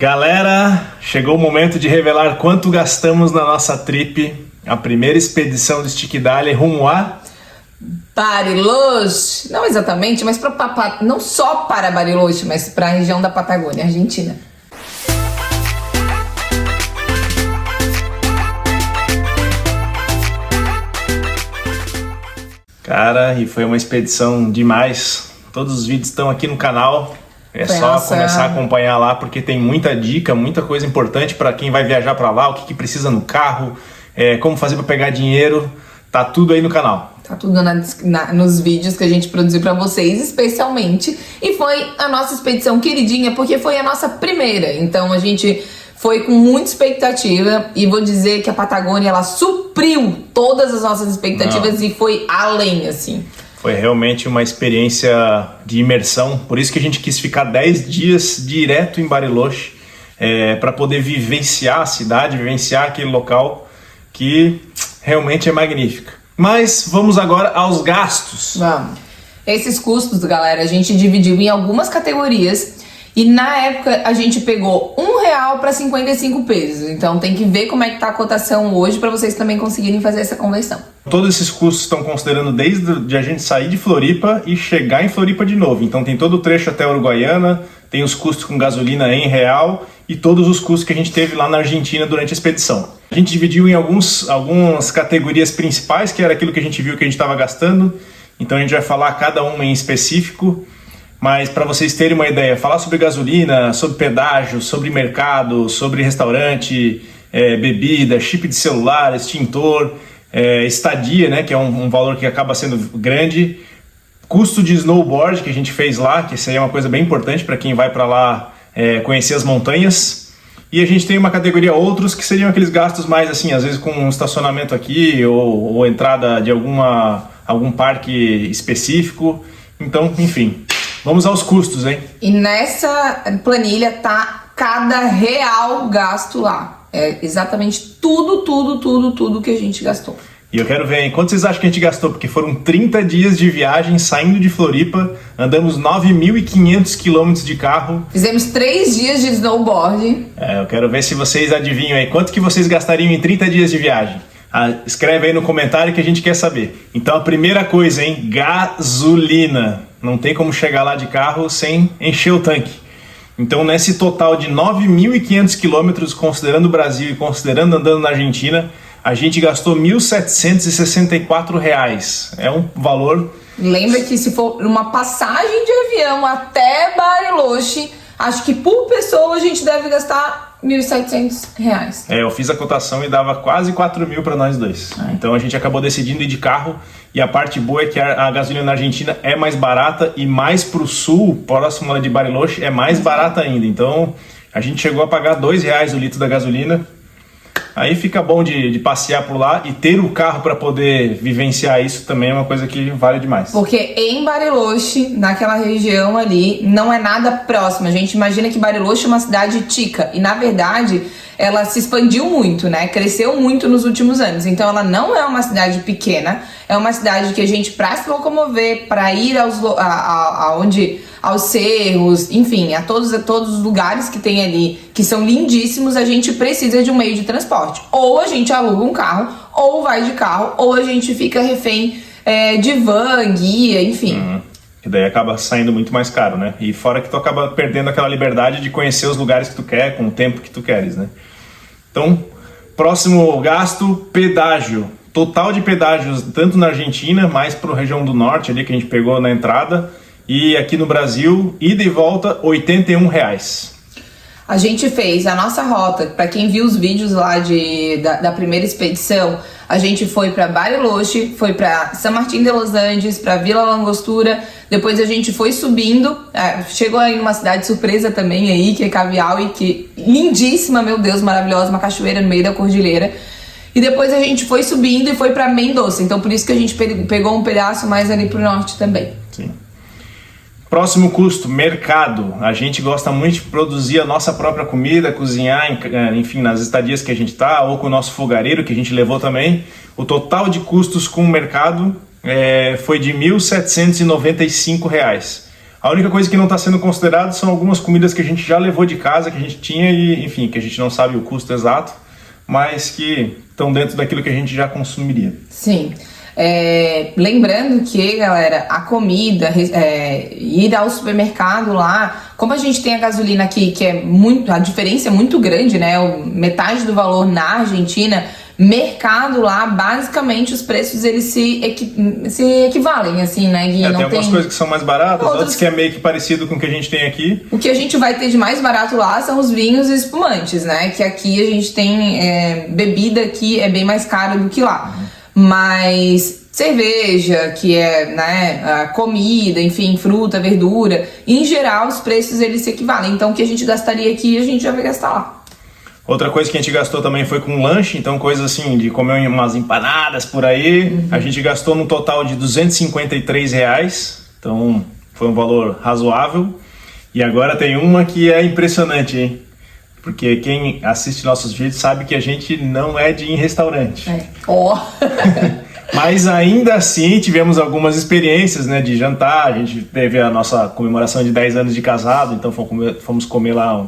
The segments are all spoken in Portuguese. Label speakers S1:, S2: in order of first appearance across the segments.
S1: Galera, chegou o momento de revelar quanto gastamos na nossa trip, a primeira expedição do Stickdale rumo a
S2: Bariloche, não exatamente, mas não só para Bariloche, mas para a região da Patagônia, Argentina.
S1: Cara, e foi uma expedição demais. Todos os vídeos estão aqui no canal. É só começar a acompanhar lá, porque tem muita dica, muita coisa importante para quem vai viajar para lá, o que precisa no carro, como fazer para pegar dinheiro, tá tudo aí no canal.
S2: Tá tudo nos vídeos que a gente produziu para vocês, especialmente. E foi a nossa expedição queridinha, porque foi a nossa primeira. Então a gente foi com muita expectativa e vou dizer que a Patagônia, ela supriu todas as nossas expectativas e foi além, assim.
S1: Foi realmente uma experiência de imersão, por isso que a gente quis ficar 10 dias direto em Bariloche, para poder vivenciar a cidade, vivenciar aquele local que realmente é magnífico. Mas vamos agora aos gastos.
S2: Vamos. Esses custos, galera, a gente dividiu em algumas categorias e na época a gente pegou R$1 para 55 pesos. Então tem que ver como é que tá a cotação hoje para vocês também conseguirem fazer essa conversão.
S1: Todos esses custos estão considerando desde a gente sair de Floripa e chegar em Floripa de novo. Então tem todo o trecho até Uruguaiana, tem os custos com gasolina em real e todos os custos que a gente teve lá na Argentina durante a expedição. A gente dividiu em algumas categorias principais, que era aquilo que a gente viu que a gente estava gastando. Então a gente vai falar cada uma em específico. Mas para vocês terem uma ideia, falar sobre gasolina, sobre pedágio, sobre mercado, sobre restaurante, bebida, chip de celular, extintor, estadia, né, que é um valor que acaba sendo grande, custo de snowboard que a gente fez lá, que isso aí é uma coisa bem importante para quem vai para lá conhecer as montanhas. E a gente tem uma categoria outros, que seriam aqueles gastos mais assim, às vezes com um estacionamento aqui ou entrada de algum parque específico. Então, enfim, vamos aos custos, hein?
S2: E nessa planilha tá cada real gasto lá. É exatamente tudo que a gente gastou.
S1: E eu quero ver, hein? Quanto vocês acham que a gente gastou? Porque foram 30 dias de viagem saindo de Floripa, andamos 9.500 quilômetros de carro.
S2: Fizemos 3 dias de snowboard.
S1: Eu quero ver se vocês adivinham aí, quanto que vocês gastariam em 30 dias de viagem? Escreve aí no comentário que a gente quer saber. Então a primeira coisa, hein? Gasolina. Não tem como chegar lá de carro sem encher o tanque. Então nesse total de 9.500 quilômetros, considerando o Brasil e considerando andando na Argentina, a gente gastou R$1.764. É um valor...
S2: Lembra que se for uma passagem de avião até Bariloche, acho que por pessoa a gente deve gastar R$1.700.
S1: Eu fiz a cotação e dava quase 4.000 para nós dois. Então a gente acabou decidindo ir de carro. E a parte boa é que a gasolina na Argentina é mais barata e mais para o sul, próximo de Bariloche, é mais barata ainda. Então a gente chegou a pagar R$2 o litro da gasolina. Aí fica bom de passear por lá e ter o carro para poder vivenciar isso também é uma coisa que vale demais.
S2: Porque em Bariloche, naquela região ali, não é nada próximo. A gente imagina que Bariloche é uma cidade tica e na verdade ela se expandiu muito, né? Cresceu muito nos últimos anos. Então ela não é uma cidade pequena, é uma cidade que a gente, para se locomover, para ir aos cerros, enfim, a todos os lugares que tem ali, que são lindíssimos, a gente precisa de um meio de transporte. Ou a gente aluga um carro, ou vai de carro, ou a gente fica refém de van, guia, enfim.
S1: E daí acaba saindo muito mais caro, né? E fora que tu acaba perdendo aquela liberdade de conhecer os lugares que tu quer, com o tempo que tu queres, né? Então, próximo gasto, pedágio. Total de pedágios, tanto na Argentina, mais para a região do norte, ali que a gente pegou na entrada, e aqui no Brasil, ida e volta, R$81.
S2: A gente fez a nossa rota, para quem viu os vídeos lá da primeira expedição, a gente foi para Bariloche, foi para San Martín de los Andes, para Vila Langostura, depois a gente foi subindo, chegou aí numa cidade surpresa também aí, que é Cavial, e que lindíssima, meu Deus, maravilhosa, uma cachoeira no meio da cordilheira. E depois a gente foi subindo e foi para Mendoza, então por isso que a gente pegou um pedaço mais ali pro norte também.
S1: Sim. Próximo custo, mercado. A gente gosta muito de produzir a nossa própria comida, cozinhar, enfim, nas estadias que a gente tá, ou com o nosso fogareiro que a gente levou também. O total de custos com o mercado foi de R$1.795. A única coisa que não está sendo considerado são algumas comidas que a gente já levou de casa, que a gente tinha e, enfim, que a gente não sabe o custo exato, mas que estão dentro daquilo que a gente já consumiria.
S2: Sim. Lembrando que, galera, a comida, ir ao supermercado lá, como a gente tem a gasolina aqui, que a diferença é muito grande, né? Metade do valor na Argentina, mercado lá, basicamente os preços eles se equivalem, assim, né? E não
S1: tem algumas coisas que são mais baratas, outras que é meio que parecido com o que a gente tem aqui.
S2: O que a gente vai ter de mais barato lá são os vinhos e espumantes, né? Que aqui a gente tem bebida aqui é bem mais cara do que lá. Mas cerveja, que a comida, enfim, fruta, verdura, em geral os preços eles se equivalem. Então o que a gente gastaria aqui a gente já vai gastar lá.
S1: Outra coisa que a gente gastou também foi com lanche, então coisas assim, de comer umas empanadas por aí. A gente gastou no total de R$253, então foi um valor razoável. E agora tem uma que é impressionante, hein? Porque quem assiste nossos vídeos sabe que a gente não é de ir em restaurante. Mas ainda assim tivemos algumas experiências, né, de jantar. A gente teve a nossa comemoração de 10 anos de casado, então fomos comer lá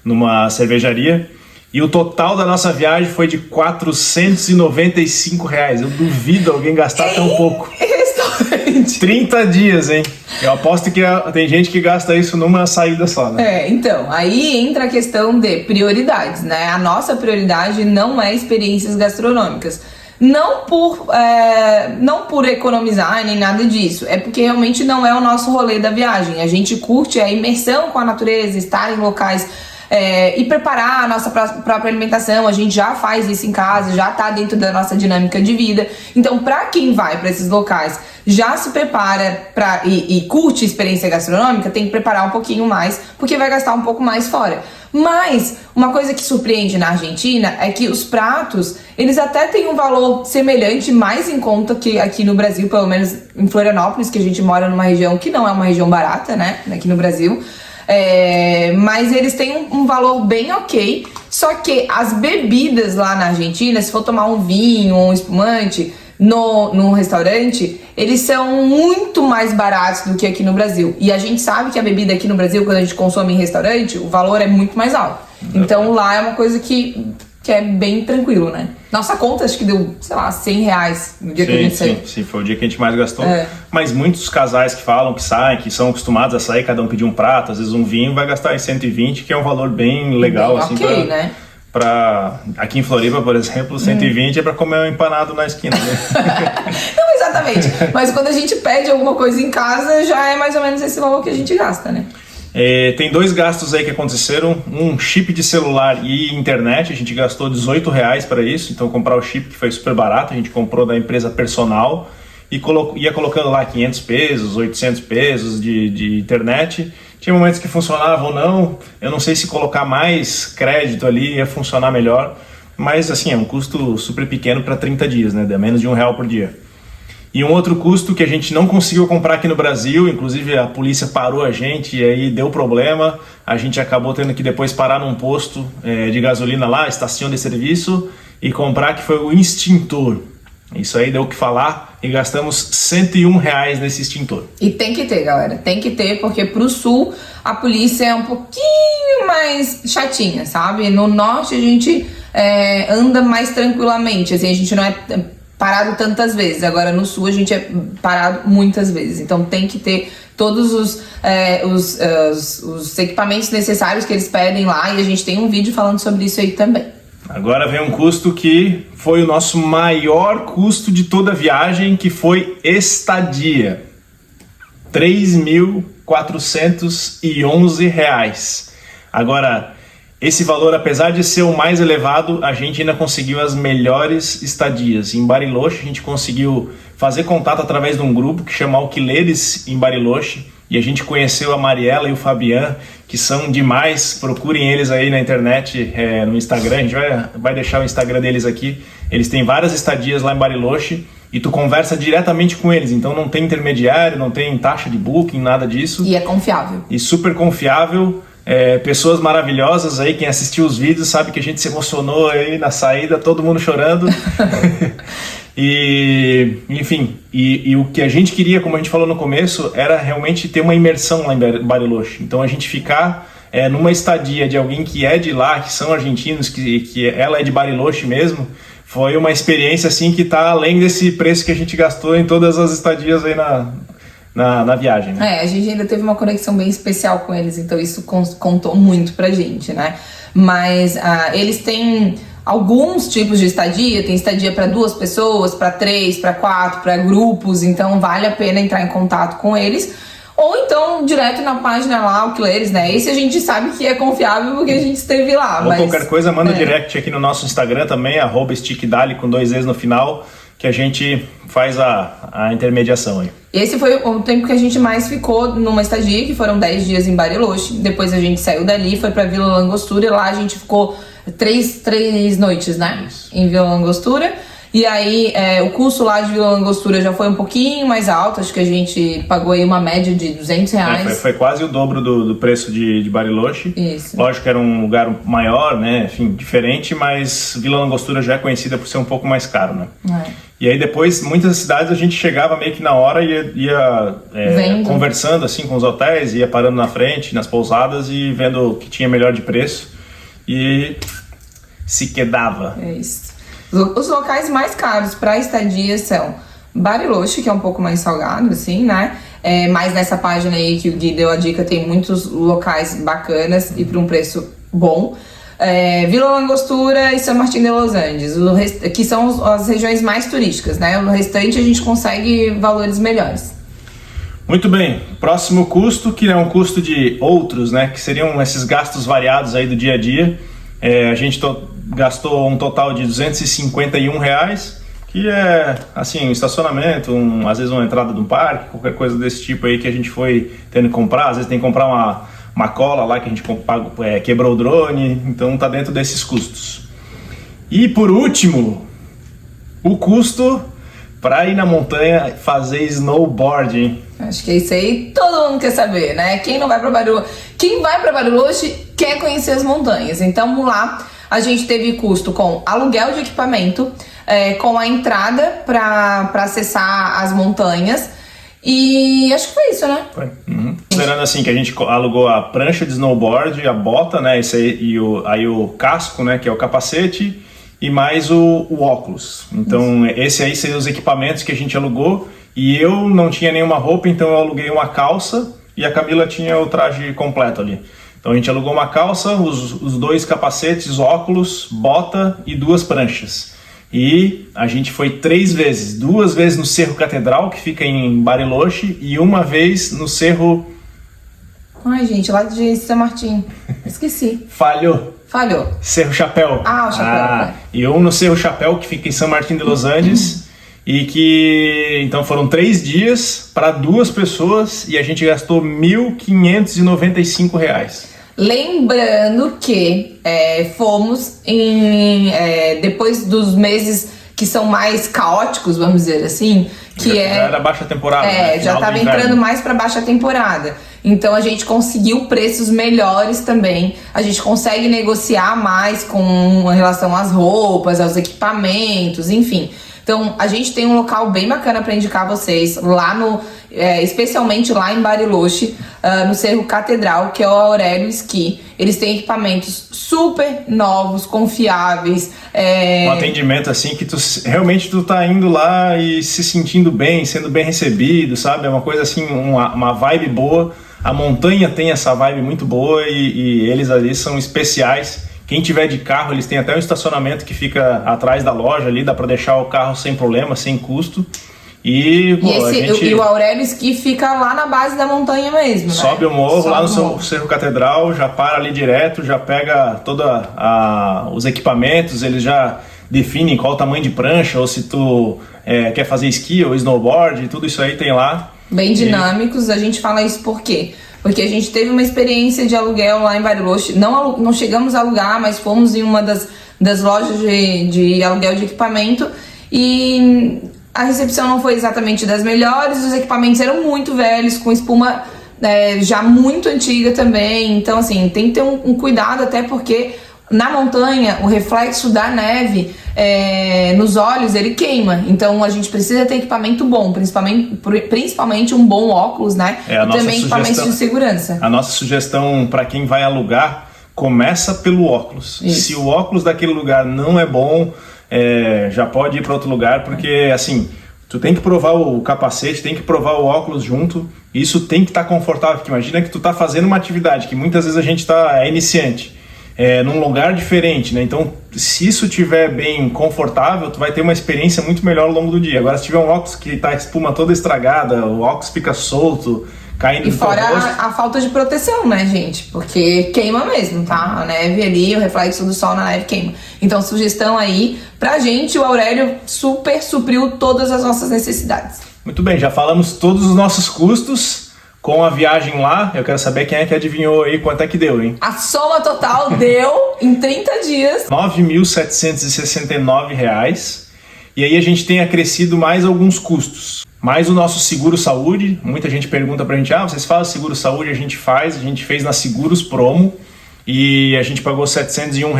S1: numa cervejaria. E o total da nossa viagem foi de R$495. Eu duvido alguém gastar tão pouco. Restaurante. 30 dias, hein? Eu aposto que tem gente que gasta isso numa saída só, né?
S2: Então, aí entra a questão de prioridades, né? A nossa prioridade não é experiências gastronômicas. Não por economizar nem nada disso, é porque realmente não é o nosso rolê da viagem. A gente curte a imersão com a natureza, estar em locais e preparar a nossa própria alimentação. A gente já faz isso em casa, já tá dentro da nossa dinâmica de vida. Então, para quem vai para esses locais, já se prepara e curte experiência gastronômica, tem que preparar um pouquinho mais, porque vai gastar um pouco mais fora. Mas uma coisa que surpreende na Argentina é que os pratos, eles até têm um valor semelhante, mais em conta que aqui no Brasil, pelo menos em Florianópolis, que a gente mora numa região que não é uma região barata, né, aqui no Brasil. Mas eles têm um valor bem ok. Só que as bebidas lá na Argentina, se for tomar um vinho ou um espumante num restaurante, eles são muito mais baratos do que aqui no Brasil. E a gente sabe que a bebida aqui no Brasil, quando a gente consome em restaurante, o valor é muito mais alto. Então lá é uma coisa que é bem tranquilo, né? Nossa conta acho que deu, sei lá, R$100 no dia que a gente saiu.
S1: Sim, foi o dia que a gente mais gastou. Mas muitos casais que falam, que saem, que são acostumados a sair, cada um pedir um prato, às vezes um vinho, vai gastar em 120, que é um valor bem legal,
S2: bem
S1: assim,
S2: ok, né?
S1: Aqui em Floripa, por exemplo, 120 é para comer um empanado na esquina, né?
S2: Não exatamente, mas quando a gente pede alguma coisa em casa, já é mais ou menos esse valor que a gente gasta, né?
S1: Tem dois gastos aí que aconteceram, um chip de celular e internet. A gente gastou R$18 para isso, então comprar o chip, que foi super barato, a gente comprou da empresa Personal e ia colocando lá 500 pesos, 800 pesos de internet. Tinha momentos que funcionava ou não, eu não sei se colocar mais crédito ali ia funcionar melhor, mas assim, é um custo super pequeno para 30 dias, né? Dá menos de R$1 por dia. E um outro custo que a gente não conseguiu comprar aqui no Brasil, inclusive a polícia parou a gente e aí deu problema, a gente acabou tendo que depois parar num posto de gasolina lá, estação de serviço, e comprar, que foi o extintor. Isso aí deu o que falar e gastamos R$101 nesse extintor.
S2: E tem que ter, galera, tem que ter, porque pro sul a polícia é um pouquinho mais chatinha, sabe? No norte a gente anda mais tranquilamente, assim, a gente não é parado tantas vezes. Agora no sul a gente é parado muitas vezes. Então tem que ter todos os equipamentos necessários que eles pedem lá, e a gente tem um vídeo falando sobre isso aí também.
S1: Agora vem um custo que foi o nosso maior custo de toda a viagem, que foi estadia. R$3.411. Agora, esse valor, apesar de ser o mais elevado, a gente ainda conseguiu as melhores estadias. Em Bariloche, a gente conseguiu fazer contato através de um grupo que chama Alquileres em Bariloche, e a gente conheceu a Mariela e o Fabian, que são demais. Procurem eles aí na internet, no Instagram. A gente vai deixar o Instagram deles aqui. Eles têm várias estadias lá em Bariloche e tu conversa diretamente com eles. Então não tem intermediário, não tem taxa de booking, nada disso.
S2: E é confiável.
S1: E super confiável. pessoas maravilhosas aí, quem assistiu os vídeos sabe que a gente se emocionou aí na saída, todo mundo chorando. E, enfim, e o que a gente queria, como a gente falou no começo, era realmente ter uma imersão lá em Bariloche. Então a gente ficar numa estadia de alguém que é de lá, que são argentinos, que ela é de Bariloche mesmo, foi uma experiência assim que está além desse preço que a gente gastou em todas as estadias aí na viagem, né?
S2: A gente ainda teve uma conexão bem especial com eles, então isso contou muito pra gente, né? Mas eles têm alguns tipos de estadia, tem estadia para 2 pessoas, para 3, para 4, para grupos, então vale a pena entrar em contato com eles. Ou então, direto na página lá, Alquileres, né? Esse a gente sabe que é confiável porque a gente esteve lá.
S1: Ou qualquer coisa, manda direct aqui no nosso Instagram também, @stickdali com 2 E's no final, que a gente faz a intermediação aí.
S2: Esse foi o tempo que a gente mais ficou numa estadia, que foram 10 dias em Bariloche. Depois a gente saiu dali, foi pra Vila Langostura, e lá a gente ficou 3 noites, né? Isso. Em Vila Langostura. E aí, o custo lá de Vila Langostura já foi um pouquinho mais alto, acho que a gente pagou aí uma média de R$200.
S1: Foi quase o dobro do preço de Bariloche.
S2: Isso.
S1: Lógico que era um lugar maior, né? Enfim, diferente, mas Vila Langostura já é conhecida por ser um pouco mais caro, né? E aí depois, muitas cidades a gente chegava meio que na hora e ia conversando assim com os hotéis, ia parando na frente, nas pousadas e vendo o que tinha melhor de preço e se quedava.
S2: É isso. Os locais mais caros para estadia são Bariloche, que é um pouco mais salgado, assim, né? Mas nessa página aí que o Gui deu a dica, tem muitos locais bacanas e por um preço bom. Vila Langostura e São Martín de los Andes, que são as regiões mais turísticas, né? No restante a gente consegue valores melhores.
S1: Muito bem, próximo custo, que é um custo de outros, né? Que seriam esses gastos variados aí do dia a dia. A gente gastou um total de R$251, que é assim, um estacionamento, às vezes uma entrada de um parque, qualquer coisa desse tipo aí que a gente foi tendo que comprar. Às vezes tem que comprar uma cola lá que a gente quebrou o drone, então tá dentro desses custos. E por último, o custo para ir na montanha fazer snowboarding.
S2: Acho que é isso aí, todo mundo quer saber, né? Quem vai para Bariloche quer conhecer as montanhas. Então lá a gente teve custo com aluguel de equipamento, com a entrada para acessar as montanhas. E acho que foi isso, né?
S1: Foi. Considerando assim que a gente alugou a prancha de snowboard, a bota, né? Isso aí, aí o casco, né? Que é o capacete, e mais o óculos. Então esse aí seriam os equipamentos que a gente alugou. E eu não tinha nenhuma roupa, então eu aluguei uma calça e a Camila tinha o traje completo ali. Então a gente alugou uma calça, os 2 capacetes, óculos, bota e 2 pranchas. E a gente foi 3 vezes, 2 vezes no Cerro Catedral, que fica em Bariloche, e 1 vez no Cerro...
S2: Ai, gente, lá de São Martin. Esqueci.
S1: Falhou. Cerro Chapéu.
S2: O Chapéu.
S1: E 1 no Cerro Chapéu, que fica em São Martín de los Andes. E que, então foram 3 dias para 2 pessoas e a gente gastou R$1.595.
S2: Lembrando que fomos depois dos meses que são mais caóticos, vamos dizer assim, que
S1: já era baixa temporada. Né?
S2: Já estava entrando mais para baixa temporada. Então a gente conseguiu preços melhores também. A gente consegue negociar mais com relação às roupas, aos equipamentos, enfim. Então, a gente tem um local bem bacana para indicar vocês, lá especialmente lá em Bariloche, no Cerro Catedral, que é o Aurélio Ski. Eles têm equipamentos super novos, confiáveis.
S1: Um atendimento assim que realmente tu tá indo lá e se sentindo bem, sendo bem recebido, sabe? É uma coisa assim, uma vibe boa. A montanha tem essa vibe muito boa e eles ali são especiais. Quem tiver de carro, eles têm até um estacionamento que fica atrás da loja ali, dá para deixar o carro sem problema, sem custo. E
S2: o Aurélio Ski fica lá na base da montanha mesmo, né?
S1: Sobe o morro, lá no Cerro Catedral, já para ali direto, já pega todos os equipamentos, eles já definem qual o tamanho de prancha, ou se tu quer fazer esqui ou snowboard, tudo isso aí tem lá.
S2: Bem dinâmicos, a gente fala isso por quê? Porque a gente teve uma experiência de aluguel lá em Bariloche, não chegamos a alugar, mas fomos em uma das lojas de aluguel de equipamento e a recepção não foi exatamente das melhores, os equipamentos eram muito velhos, com espuma já muito antiga também. Então, assim, tem que ter um cuidado, até porque na montanha o reflexo da neve nos olhos ele queima. Então a gente precisa ter equipamento bom, principalmente um bom óculos, né? E também equipamentos de segurança.
S1: A nossa sugestão para quem vai alugar, começa pelo óculos. Isso. Se o óculos daquele lugar não é bom, já pode ir para outro lugar, porque assim, tu tem que provar o capacete, tem que provar o óculos junto, isso tem que estar confortável, porque imagina que tu tá fazendo uma atividade que muitas vezes a gente é iniciante, num lugar diferente, né? Então, se isso estiver bem confortável, tu vai ter uma experiência muito melhor ao longo do dia. Agora, se tiver um óculos que tá a espuma toda estragada, o óculos fica solto, caindo
S2: e fora a falta de proteção, né, gente? Porque queima mesmo, tá? A neve ali, o reflexo do sol na neve queima. Então, sugestão aí pra gente, o Aurélio super supriu todas as nossas necessidades.
S1: Muito bem, já falamos todos os nossos custos com a viagem lá. Eu quero saber quem é que adivinhou aí quanto é que deu, hein?
S2: A soma total deu, em 30 dias,
S1: R$ 9.769. E aí a gente tem acrescido mais alguns custos. Mais o nosso seguro saúde. Muita gente pergunta pra gente, vocês fazem seguro saúde? A gente fez na Seguros Promo. E a gente pagou R$ 701,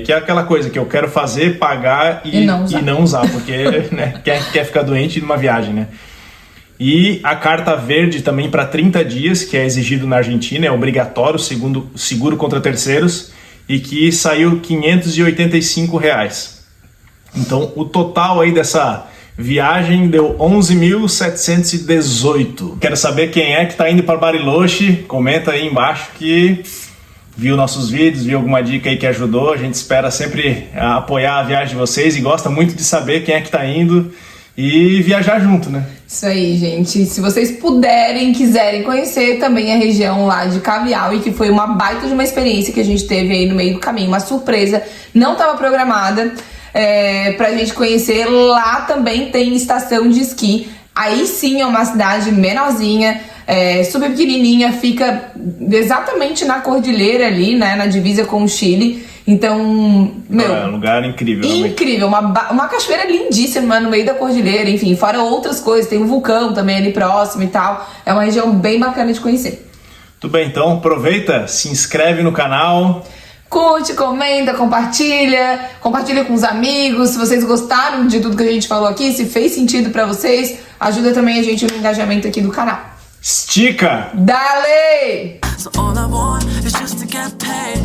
S1: que é aquela coisa que eu quero fazer, pagar e não usar, porque né, quer ficar doente numa viagem, né? E a carta verde também para 30 dias, que é exigido na Argentina, é obrigatório, segundo seguro contra terceiros, e que saiu R$ 585. Então o total aí dessa viagem deu 11.718. Quero saber quem é que tá indo para Bariloche. Comenta aí embaixo que viu nossos vídeos, viu alguma dica aí que ajudou. A gente espera sempre apoiar a viagem de vocês e gosta muito de saber quem é que tá indo e viajar junto, né?
S2: Isso aí, gente. Se vocês quiserem conhecer também a região lá de Cavial, e que foi uma baita de uma experiência que a gente teve aí no meio do caminho, uma surpresa, não estava programada, pra gente conhecer. Lá também tem estação de esqui. Aí sim é uma cidade menorzinha, super pequenininha, fica exatamente na cordilheira ali, né, na divisa com o Chile. Então,
S1: é um lugar incrível.
S2: Incrível, uma cachoeira lindíssima no meio da cordilheira, enfim, fora outras coisas, tem um vulcão também ali próximo e tal. É uma região bem bacana de conhecer.
S1: Tudo bem, então aproveita, se inscreve no canal.
S2: Curte, comenta, compartilha com os amigos. Se vocês gostaram de tudo que a gente falou aqui, se fez sentido pra vocês, ajuda também a gente no engajamento aqui do canal.
S1: Estica!
S2: Dale!
S3: So all I want is just to get paid.